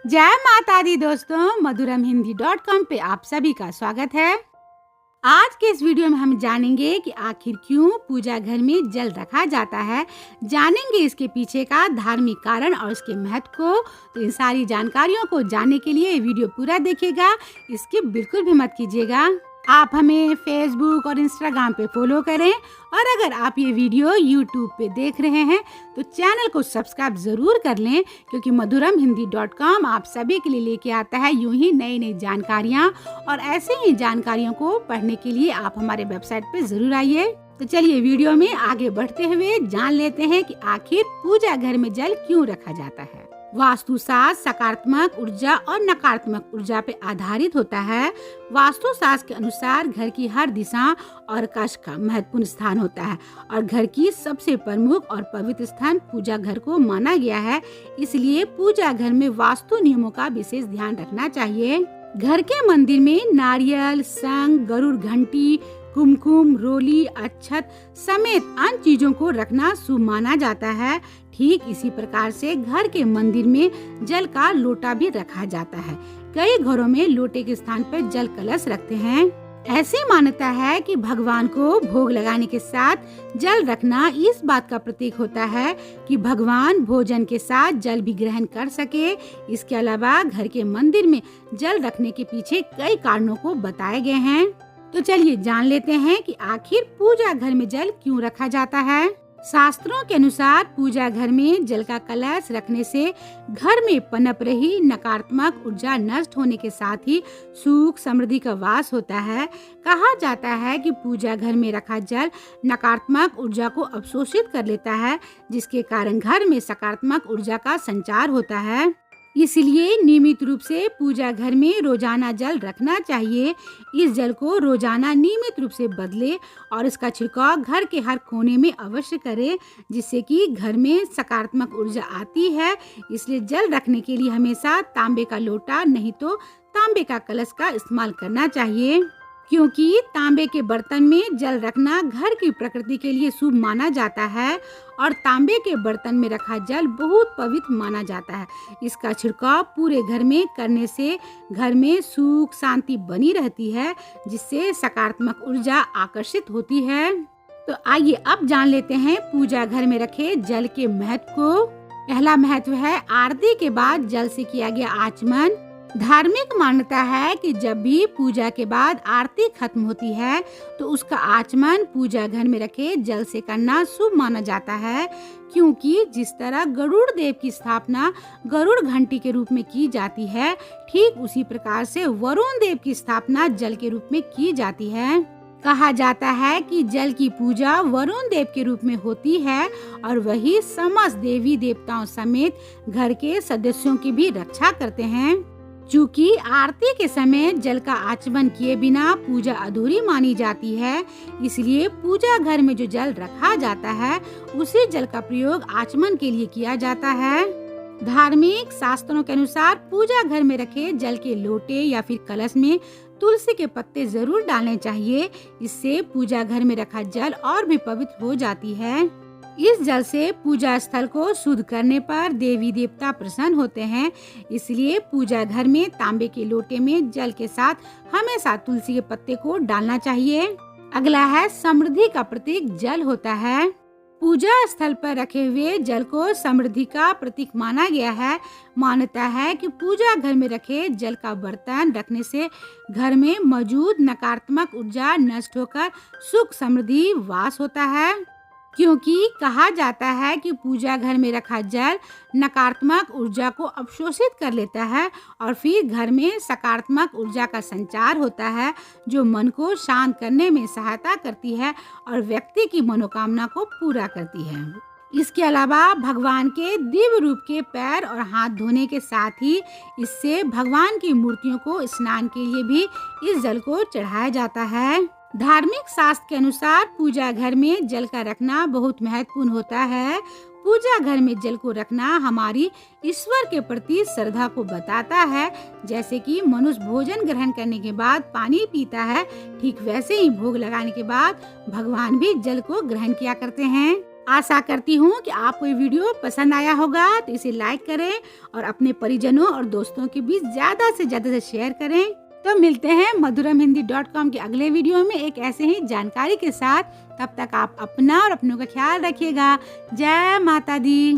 जय माता दी दोस्तों, madhuramhindi.com पे आप सभी का स्वागत है। आज के इस वीडियो में हम जानेंगे कि आखिर क्यों पूजा घर में जल रखा जाता है। जानेंगे इसके पीछे का धार्मिक कारण और इसके महत्व को। तो इन सारी जानकारियों को जानने के लिए वीडियो पूरा देखिएगा, इसकी बिल्कुल भी मत कीजिएगा। आप हमें फेसबुक और इंस्टाग्राम पे फॉलो करें और अगर आप ये वीडियो यूट्यूब पे देख रहे हैं तो चैनल को सब्सक्राइब जरूर कर लें, क्योंकि madhuramhindi.com आप सभी के लिए लेके आता है यूं ही नई नई जानकारियाँ। और ऐसे ही जानकारियों को पढ़ने के लिए आप हमारे वेबसाइट पे जरूर आइए। तो चलिए वीडियो में आगे बढ़ते हुए जान लेते हैं कि आखिर पूजा घर में जल क्यों रखा जाता है। वास्तुशास्त्र सकारात्मक ऊर्जा और नकारात्मक ऊर्जा पे आधारित होता है। वास्तुशास्त्र के अनुसार घर की हर दिशा और कक्ष का महत्वपूर्ण स्थान होता है और घर की सबसे प्रमुख और पवित्र स्थान पूजा घर को माना गया है। इसलिए पूजा घर में वास्तु नियमों का विशेष ध्यान रखना चाहिए। घर के मंदिर में नारियल, शंख, गरुड़ घंटी, कुमकुम, रोली, अक्षत समेत अन्य चीजों को रखना शुभ माना जाता है। ठीक इसी प्रकार से घर के मंदिर में जल का लोटा भी रखा जाता है। कई घरों में लोटे के स्थान पर जल कलश रखते हैं। ऐसी मान्यता है कि भगवान को भोग लगाने के साथ जल रखना इस बात का प्रतीक होता है कि भगवान भोजन के साथ जल भी ग्रहण कर सके। इसके अलावा घर के मंदिर में जल रखने के पीछे कई कारणों को बताए गए हैं। तो चलिए जान लेते हैं कि आखिर पूजा घर में जल क्यों रखा जाता है। शास्त्रों के अनुसार पूजा घर में जल का कलश रखने से घर में पनप रही नकारात्मक ऊर्जा नष्ट होने के साथ ही सुख समृद्धि का वास होता है। कहा जाता है कि पूजा घर में रखा जल नकारात्मक ऊर्जा को अवशोषित कर लेता है, जिसके कारण घर में सकारात्मक ऊर्जा का संचार होता है। इसलिए नियमित रूप से पूजा घर में रोजाना जल रखना चाहिए। इस जल को रोजाना नियमित रूप से बदले और इसका छिड़काव घर के हर कोने में अवश्य करें, जिससे कि घर में सकारात्मक ऊर्जा आती है। इसलिए जल रखने के लिए हमेशा तांबे का लोटा नहीं तो तांबे का कलश का इस्तेमाल करना चाहिए, क्योंकि तांबे के बर्तन में जल रखना घर की प्रकृति के लिए शुभ माना जाता है और तांबे के बर्तन में रखा जल बहुत पवित्र माना जाता है। इसका छिड़काव पूरे घर में करने से घर में सुख शांति बनी रहती है, जिससे सकारात्मक ऊर्जा आकर्षित होती है। तो आइए अब जान लेते हैं पूजा घर में रखे जल के महत्व को। पहला महत्व है आरती के बाद जल से किया गया आचमन। धार्मिक मान्यता है कि जब भी पूजा के बाद आरती खत्म होती है तो उसका आचमन पूजा घर में रखे जल से करना शुभ माना जाता है, क्योंकि जिस तरह गरुड़ देव की स्थापना गरुड़ घंटी के रूप में की जाती है, ठीक उसी प्रकार से वरुण देव की स्थापना जल के रूप में की जाती है। कहा जाता है कि जल की पूजा वरुण देव के रूप में होती है और वही समस्त देवी देवताओं समेत घर के सदस्यों की भी रक्षा करते हैं। चूँकि आरती के समय जल का आचमन किए बिना पूजा अधूरी मानी जाती है, इसलिए पूजा घर में जो जल रखा जाता है उसी जल का प्रयोग आचमन के लिए किया जाता है। धार्मिक शास्त्रों के अनुसार पूजा घर में रखे जल के लोटे या फिर कलश में तुलसी के पत्ते जरूर डालने चाहिए। इससे पूजा घर में रखा जल और भी पवित्र हो जाती है। इस जल से पूजा स्थल को शुद्ध करने पर देवी देवता प्रसन्न होते हैं। इसलिए पूजा घर में तांबे के लोटे में जल के साथ हमेशा तुलसी के पत्ते को डालना चाहिए। अगला है समृद्धि का प्रतीक जल होता है। पूजा स्थल पर रखे हुए जल को समृद्धि का प्रतीक माना गया है। मान्यता है कि पूजा घर में रखे जल का बर्तन रखने से घर में मौजूद नकारात्मक ऊर्जा नष्ट होकर सुख समृद्धि वास होता है, क्योंकि कहा जाता है कि पूजा घर में रखा जल नकारात्मक ऊर्जा को अवशोषित कर लेता है और फिर घर में सकारात्मक ऊर्जा का संचार होता है, जो मन को शांत करने में सहायता करती है और व्यक्ति की मनोकामना को पूरा करती है। इसके अलावा भगवान के दिव्य रूप के पैर और हाथ धोने के साथ ही इससे भगवान की मूर्तियों को स्नान के लिए भी इस जल को चढ़ाया जाता है। धार्मिक शास्त्र के अनुसार पूजा घर में जल का रखना बहुत महत्वपूर्ण होता है। पूजा घर में जल को रखना हमारी ईश्वर के प्रति श्रद्धा को बताता है। जैसे कि मनुष्य भोजन ग्रहण करने के बाद पानी पीता है, ठीक वैसे ही भोग लगाने के बाद भगवान भी जल को ग्रहण किया करते हैं। आशा करती हूँ कि आपको ये वीडियो पसंद आया होगा, तो इसे लाइक करें और अपने परिजनों और दोस्तों के बीच ज़्यादा से ज़्यादा शेयर करें। तो मिलते हैं madhuramhindi.com के अगले वीडियो में एक ऐसे ही जानकारी के साथ। तब तक आप अपना और अपनों का ख्याल रखिएगा। जय माता दी।